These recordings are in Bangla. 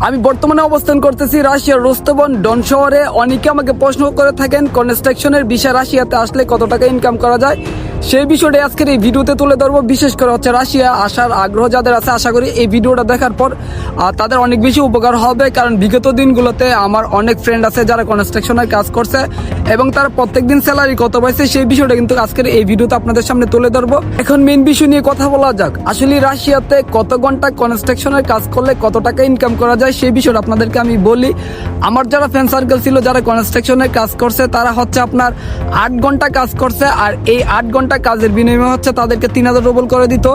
আমি বর্তমানে অবস্থান করতেছি রাশিয়ার রোস্তভন ডন শহরে। অনেকে আমাকে প্রশ্ন করে থাকেন কনস্ট্রাকশনের বিষয়ে রাশিয়াতে আসলে কত টাকা ইনকাম করা যায়, সেই বিষয়টা আজকের এই ভিডিওতে তুলে ধরবো। বিশেষ করে হচ্ছে রাশিয়া আসার আগ্রহ যাদের আছে, আশা করি এই ভিডিওটা দেখার পর তাদের অনেক বেশি উপকার হবে। কারণ বিগত দিনগুলোতে আমার অনেক ফ্রেন্ড আছে যারা কনস্ট্রাকশনের কাজ করছে এবং তারা প্রত্যেকদিন স্যালারি কত পাইছে সেই বিষয়টা কিন্তু আজকের এই ভিডিওতে আপনাদের সামনে তুলে ধরবো। এখন মেইন বিষয় নিয়ে কথা বলা যাক। আসলে রাশিয়াতে কত ঘন্টা কনস্ট্রাকশনের কাজ করলে কত টাকা ইনকাম করা যায় সেই বিষয়টা আপনাদেরকে আমি বলি। আমার যারা ফ্রেন্ড সার্কেল ছিল যারা কনস্ট্রাকশনের কাজ করছে তারা হচ্ছে আপনার 8 ঘন্টা কাজ করছে, আর এই 8 ঘন্টা কাজের বিনিময়ে হচ্ছে তাদেরকে 3000 রুবল করে দিত।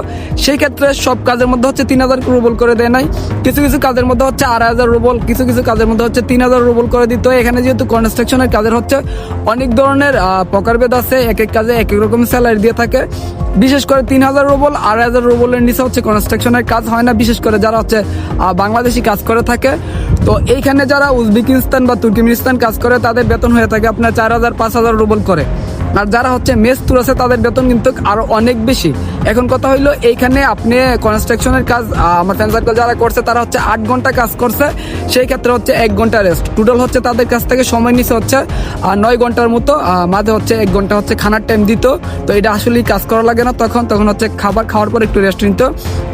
সেই ক্ষেত্রে সব কাজের মধ্যে হচ্ছে 3000 রুবল করে দেয় নাই, কিছু কিছু কাজের মধ্যে হচ্ছে 2500 রুবল, কিছু কিছু কাজের মধ্যে হচ্ছে 3000 রুবল করে দিত। এখানে যেহেতু কনস্ট্রাকশনের কাজের হচ্ছে অনেক ধরনের প্রকারভেদ আছে, এক এক কাজে এক এক রকম স্যালারি দিয়ে থাকে। বিশেষ করে 3000 রুবল 2500 রুবলের নিচে হচ্ছে কনস্ট্রাকশনের কাজ হয় না, বিশেষ করে যারা হচ্ছে বাংলাদেশি কাজ করে থাকে। তো এইখানে যারা উজবেকিস্তান বা তুর্কমেনিস্তান কাজ করে তাদের বেতন হয়ে থাকে আপনার 4000-5000 রুবল করে। আর যারা হচ্ছে মেস তুর আছে তাদের বেতন কিন্তু আরো অনেক বেশি। এখন কথা হইলো এইখানে আপনি কনস্ট্রাকশনের কাজ আমার ফ্রেন্ড সার্কেল যারা করছে তারা হচ্ছে 8 ঘন্টা কাজ করছে, সেই ক্ষেত্রে হচ্ছে 1 ঘন্টা রেস্ট। টোটাল হচ্ছে তাদের কাছ থেকে সময় নিছে হচ্ছে 9 ঘন্টার মতো, মাঝে হচ্ছে 1 ঘন্টা হচ্ছে খানার টাইম দিত। তো এটা আসলেই কাজ করা লাগে না, তখন হচ্ছে খাবার খাওয়ার পর একটু রেস্ট নিত।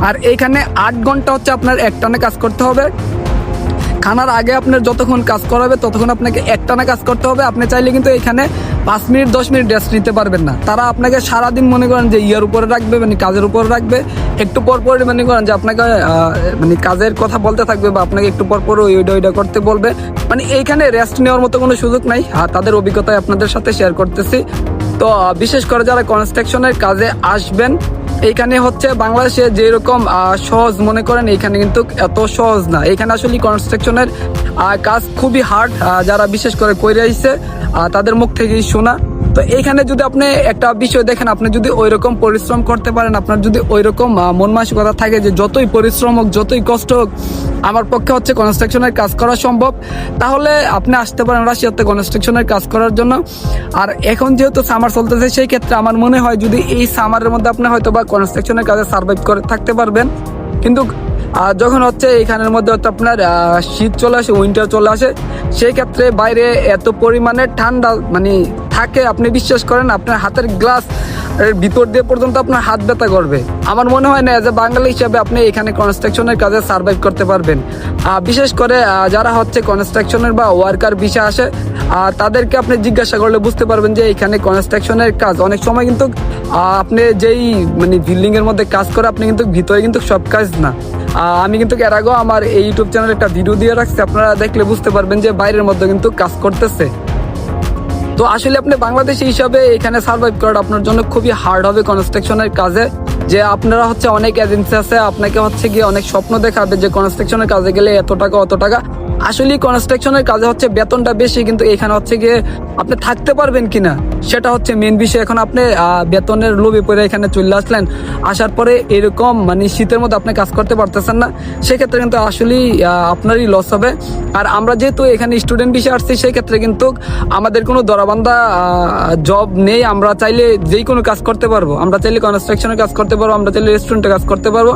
আর এইখানে 8 ঘন্টা হচ্ছে আপনার একটানে কাজ করতে হবে। খানার আগে আপনার যতক্ষণ কাজ করাবে ততক্ষণ আপনাকে একটানা কাজ করতে হবে। আপনি চাইলে কিন্তু এখানে 5 মিনিট 10 মিনিট রেস্ট নিতে পারবেন না। তারা আপনাকে সারাদিন মনে করেন যে ইয়ার উপরে রাখবে, মানে কাজের উপরে রাখবে। একটু পর পর মনে করেন যে আপনাকে মানে কাজের কথা বলতে থাকবে বা আপনাকে একটু পর পর ওইটা করতে বলবে। মানে এইখানে রেস্ট নেওয়ার মতো কোনো সুযোগ নাই। তাদের অভিজ্ঞতায় আপনাদের সাথে শেয়ার করতেছি। তো বিশেষ করে যারা কনস্ট্রাকশনের কাজে আসবেন, এইখানে হচ্ছে বাংলাদেশে যেরকম সহজ মনে করেন এইখানে কিন্তু এত সহজ না। এখানে আসলে কনস্ট্রাকশনের কাজ খুবই হার্ড। যারা বিশেষ করে কইরে আইছে তাদের মুখ থেকেই শোনা। তো এইখানে যদি আপনি একটা বিষয় দেখেন, আপনি যদি ওইরকম পরিশ্রম করতে পারেন, আপনার যদি ওইরকম মন মানসিকতা থাকে যে যতই পরিশ্রম হোক যতই কষ্ট হোক আমার পক্ষে হচ্ছে কনস্ট্রাকশনের কাজ করা সম্ভব, তাহলে আপনি আসতে পারেন রাশিয়াতে কনস্ট্রাকশনের কাজ করার জন্য। আর এখন যেহেতু সামার চলতেছে সেই ক্ষেত্রে আমার মনে হয় যদি এই সামারের মধ্যে আপনি হয়তো বা কনস্ট্রাকশনের কাজে সার্ভাইভ করে থাকতে পারবেন। কিন্তু যখন হচ্ছে এইখানের মধ্যে হচ্ছে আপনার শীত চলে আসে, উইন্টার চলে আসে, সেই ক্ষেত্রে বাইরে এত পরিমাণে ঠান্ডা মানে থাকে, আপনি বিশ্বাস করেন আপনার হাতের গ্লাস এর ভিতর দিয়ে পর্যন্ত আপনার হাত ব্যথা করবে। আমার মনে হয় না এজ এ বাঙালি হিসাবে আপনি এখানে কনস্ট্রাকশনের কাজে সার্ভাইভ করতে পারবেন। বিশেষ করে যারা হচ্ছে কনস্ট্রাকশনের বা ওয়ার্কার ভিসা আসে তাদেরকে আপনি জিজ্ঞাসা করলে বুঝতে পারবেন যে এখানে কনস্ট্রাকশনের কাজ অনেক সময় কিন্তু আপনি যেই মানে বিল্ডিং এর মধ্যে কাজ করে আপনি কিন্তু ভিতরে কিন্তু সব কাজ না। আমি কিন্তু এর আগেও আমার এই ইউটিউব চ্যানেলে একটা ভিডিও দিয়ে রাখছি, আপনারা দেখলে বুঝতে পারবেন যে বাইরের মধ্যে কিন্তু কাজ করতেছে। তো আসলে আপনি বাংলাদেশি হিসাবে এখানে সার্ভাইভ করাটা আপনার জন্য খুবই হার্ড হবে কনস্ট্রাকশনের কাজে। যে আপনারা হচ্ছে অনেক এজেন্সি আছে আপনাকে হচ্ছে গিয়ে অনেক স্বপ্ন দেখাবে যে কনস্ট্রাকশনের কাজে গেলে এত টাকা অত টাকা। আসলে কনস্ট্রাকশনের কাজে হচ্ছে বেতনটা বেশি, কিন্তু এখানে হচ্ছে গিয়ে আপনি থাকতে পারবেন কিনা সেটা হচ্ছে মেন বিষয়। এখন আপনি বেতনের লোভে পড়ে এখানে চলে আসলেন, আসার পরে এরকম মানে শীতের মধ্যে আপনি কাজ করতে পারতেছেন না, সেক্ষেত্রে কিন্তু আসলেই আপনারই লস হবে। আর আমরা যেহেতু এখানে স্টুডেন্ট বিষয়ে আসছি সেই ক্ষেত্রে কিন্তু আমাদের কোনো দরাবান্ধা জব নেই। আমরা চাইলে যেই কোনো কাজ করতে পারবো, আমরা চাইলে কনস্ট্রাকশনের কাজ করতে পারবো, আমরা চাইলে রেস্টুরেন্টে কাজ করতে পারবো।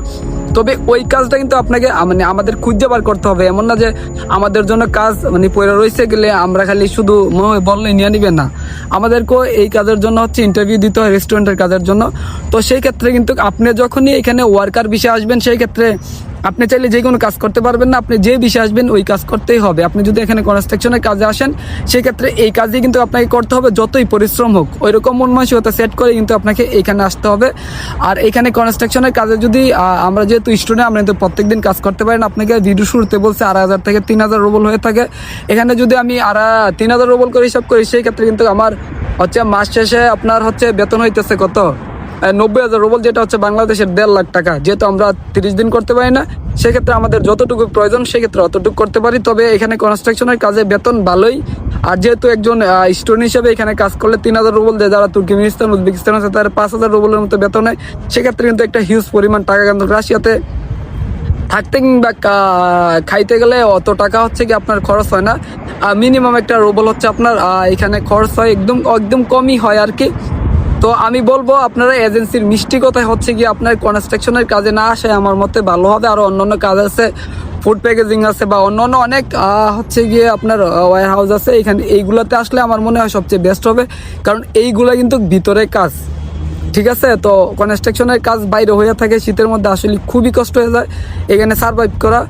তবে ওই কাজটা কিন্তু আপনাকে মানে আমাদের খুঁজে বার করতে হবে। এমন না যে আমাদের জন্য কাজ মানে পড়ে রয়েছে গেলে আমরা খালি শুধু বললে নিয়ে নিবেন না, আমাদেরকেও এই কাজের জন্য হচ্ছে ইন্টারভিউ দিতে হয় রেস্টুরেন্টের কাজের জন্য। তো সেই ক্ষেত্রে কিন্তু আপনি যখনই এখানে ওয়ার্কার বিষয়ে আসবেন সেই ক্ষেত্রে আপনি চাইলে যে কোনো কাজ করতে পারবেন না, আপনি যে বিষয়ে আসবেন ওই কাজ করতেই হবে। আপনি যদি এখানে কনস্ট্রাকশনের কাজে আসেন সেই ক্ষেত্রে এই কাজই কিন্তু আপনাকে করতে হবে, যতই পরিশ্রম হোক। ওইরকম মন মানসিকতা সেট করে কিন্তু আপনাকে এখানে আসতে হবে। আর এখানে কনস্ট্রাকশনের কাজে যদি আমরা যেহেতু স্টুডেন্ট আমরা কিন্তু প্রত্যেকদিন কাজ করতে পারেন। আপনাকে ভিডিও শুরুতে বলছে 2500 থেকে 3000 রুবল হয়ে থাকে। এখানে যদি আমি 3000 রুবল করে হিসাব করি সেই ক্ষেত্রে কিন্তু আমার হচ্ছে মাস শেষে আপনার হচ্ছে বেতন হইতেছে কত 90,000 রুবল, যেটা হচ্ছে বাংলাদেশের 1.5 লাখ টাকা। যেহেতু আমরা 30 দিন করতে পারি না সেক্ষেত্রে আমাদের যতটুকু প্রয়োজন সেক্ষেত্রে অতটুকু করতে পারি। তবে এখানে কনস্ট্রাকশনের কাজে বেতন ভালোই। আর যেহেতু একজন স্টুডেন্ট হিসেবে এখানে কাজ করলে 3000 রুবল দেয়, যারা তুর্কমেনিস্তান উজবেকিস্তান আছে তার 5000 রুবলের মতো বেতন হয়, সেক্ষেত্রে কিন্তু একটা হিউজ পরিমাণ টাকা। কিন্তু রাশিয়াতে থাকতে কিংবা খাইতে গেলে অত টাকা হচ্ছে কি আপনার খরচ হয় না। মিনিমাম একটা রুবল হচ্ছে আপনার এখানে খরচ হয়, একদম কমই হয় আর কি। তো আমি বলবো আপনারা এজেন্সির মিষ্টি কথায় হচ্ছে কি আপনার কনস্ট্রাকশনের কাজে না আসে আমার মতে ভালো হবে। আরো অন্যান্য কাজ আছে ফুড প্যাকেজিং আছে বা অন্য অন্য অনেক হচ্ছে গিয়ে আপনার ওয়্যার হাউস আছে, এখানে এইগুলোতে আসলে আমার মনে হয় সবচেয়ে বেস্ট হবে, কারণ এইগুলা কিন্তু ভিতরে কাজ, ঠিক আছে। তো কনস্ট্রাকশনের কাজ বাইরে হয়ে থাকে, শীতের মধ্যে আসলে খুবই কষ্ট হয়ে যায় এখানে সার্ভাইভ করা।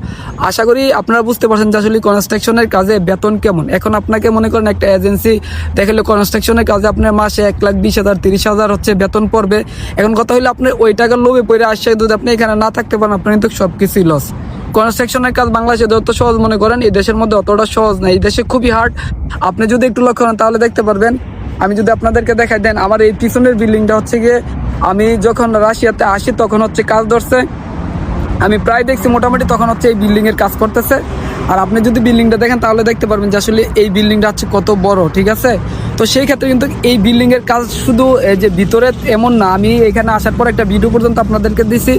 আশা করি আপনারা বুঝতে পারছেন যে আসলে কনস্ট্রাকশনের কাজে বেতন কেমন। এখন আপনাকে মনে করেন একটা এজেন্সি দেখালে কনস্ট্রাকশনের কাজে আপনার মাসে 1,20,000 30,000 হচ্ছে বেতন পড়বে। এখন কথা হলো আপনার ওই টাকার লোভে পড়ে আসছে, যদি আপনি এখানে না থাকতে পারেন আপনার কিন্তু সব কিছুই লস। কনস্ট্রাকশনের কাজ বাংলাদেশে যত সহজ মনে করেন, এই দেশের মধ্যে অতটা সহজ না, এই দেশে খুবই হার্ড। আপনি যদি একটু লক্ষ্য করেন তাহলে দেখতে পারবেন। আমি যদি আপনাদেরকে দেখাই দেন, আমার এই পিছনের বিল্ডিংটা হচ্ছে গিয়ে আমি যখন রাশিয়াতে আসি তখন হচ্ছে কাজ ধরছে, আমি প্রায় দেখছি মোটামুটি তখন হচ্ছে এই বিল্ডিং এর কাজ করতেছে। আর আপনি যদি বিল্ডিংটা দেখেন তাহলে দেখতে পারবেন যে আসলে এই বিল্ডিংটা হচ্ছে কত বড়, ঠিক আছে। তো সেই ক্ষেত্রে কিন্তু এই বিল্ডিং এর কাজ শুধু এই যে ভিতরে এমন না, আমি এখানে আসার পর একটা ভিডিও পর্যন্ত আপনাদেরকে দিছি,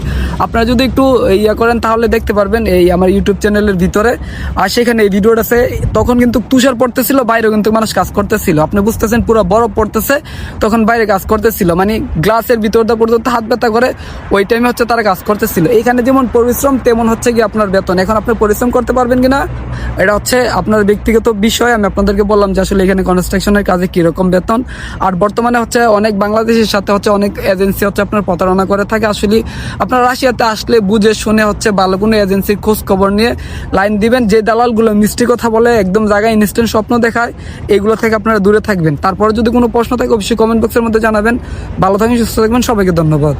আপনারা যদি একটু ইয়া করেন তাহলে দেখতে পারবেন এই আমার ইউটিউব চ্যানেলের ভিতরে। আর সেখানে এই ভিডিওটা আছে, তখন কিন্তু তুষার পড়তেছিল, বাইরেও কিন্তু মানুষ কাজ করতেছিল, আপনি বুঝতেছেন পুরো বরফ পড়তেছে, তখন বাইরে কাজ করতেছিল, মানে গ্লাসের ভিতরটা পর্যন্ত হাত ব্যথা করে ওই টাইমে হচ্ছে তারা কাজ করতেছিল। এখানে যেমন পরিশ্রম তেমন হচ্ছে কি আপনার বেতন। এখন আপনি পরিশ্রম করতে পারবেন কিনা এটা হচ্ছে আপনার ব্যক্তিগত বিষয়। আমি আপনাদেরকে বললাম যে আসলে এখানে কনস্ট্রাকশনের কাজে কিরকম বেতন। আর বর্তমানে হচ্ছে অনেক বাংলাদেশের সাথে হচ্ছে অনেক এজেন্সি হচ্ছে আপনার প্রতারণা করে থাকে। আসলে আপনার রাশিয়াতে আসলে বুঝে শুনে হচ্ছে ভালো কোনো এজেন্সির খোঁজ খবর নিয়ে লাইন দিবেন। যে দালালগুলো মিষ্টি কথা বলে, একদম জায়গায় ইনস্ট্যান্ট স্বপ্ন দেখায়, এগুলো থেকে আপনারা দূরে থাকবেন। তারপরে যদি কোনো প্রশ্ন থাকে অবশ্যই কমেন্ট বক্সের মধ্যে জানাবেন। ভালো থাকবেন, সুস্থ থাকবেন, সবাইকে ধন্যবাদ।